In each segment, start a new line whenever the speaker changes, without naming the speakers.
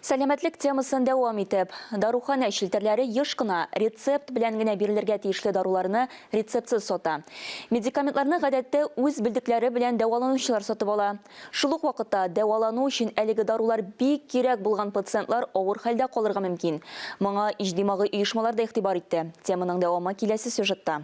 Сәлемәтлек темасын дәвам итеп, дарухана шилтерләре еш кына рецепт белән генә бирелергә тиешле даруларны рецептсыз сота. Медикаментларны гадәттә үз белдекләре белән дәваланучылар сатып ала. Шул ук вакытта дәвалану өчен әлеге дарулар бик кирәк булган пациентлар авыр хәлдә калырга мөмкин. Моңа иҗтимагый оешмалар да игътибар итте. Теманың дәвамы киләсе сюжетта.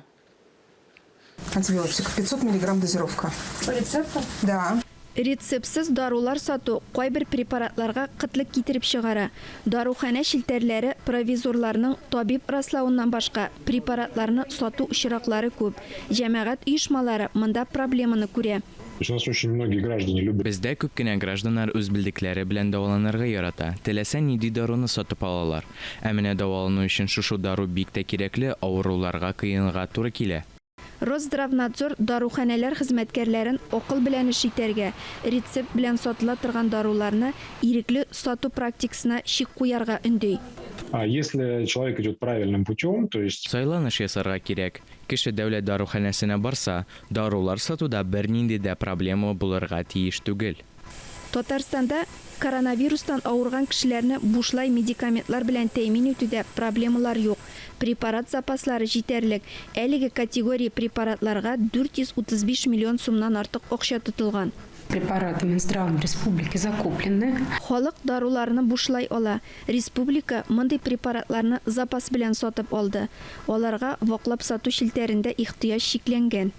Антибиотик 500 мг дозировка.
По рецепту?
Да.
Рецептсыз дарулар сату кайбер препаратларга кытлык китереп чыгара. Дарухана шилтерләре провизорларның табиб раславыннан башка препаратларны сату очраклары күп. Җәмәгать оешмалары монда проблеманы күрә.
У нас очень многие граждане любят.
Бездә күп кенә гражданнар үз белдекләре белән дәваланырга ярата. Теләсә нинди даруны сатып алалар. Ә менә дәвалану өчен шушы дару бик тә кирәкле, авыруларга кыенга туры килә.
Росздравнадзор даруханәләр хезмәткәрләрен акыл белән эш итәргә, рецепт белән сатыла торган даруларны ирекле сату практикасына чик куярга өндәй.
А если человек идет правильным путем, то есть...
Сайланыш ясарга кирәк. Кеше дәүләт даруханәсенә барса, дарулар сатуда бернинди дә проблема булырга тиеш түгел.
Татарстанда коронавирустан авырган кешеләрне бушлай медикаментлар белән тәэмин итүдә проблемалар юк. Препарат запаслары җитәрлек. Әлеге категория препаратларга 435 миллион сумнан артык акча тотылган.
Препараты Минздравом республики закуплены.
Халык даруларны бушлай ала. Республика мондый препаратларны запас белән сатып алды. Аларга ваклап сату шилтәрендә ихтыяҗ шикләнгән.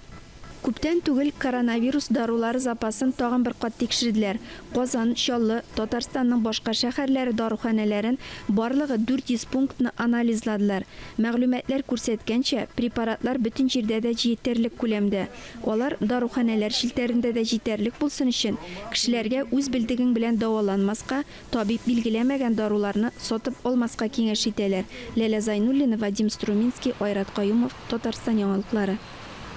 Күптән түгел коронавирус дарулары запасын тагын бер кат тикшерделәр. Казан, Чаллы, Татарстанның башка шәһәрләре даруханәләрен барлыгы 400 пунктны анализладылар. Мәгълүматлар күрсәткәнчә, препаратлар бөтен җирдә дә җитәрлек күләмдә. Алар даруханәләр шилтәрендә дә җитәрлек булсын өчен, кешеләргә үз белдегең белән дәваланмаска, табиб билгеләмәгән даруларны сатып алмаска киңәш итәләр. Ләлә Зайнуллина, Вадим Струминский, Айрат Каюмов, Татарстан яңалыклары.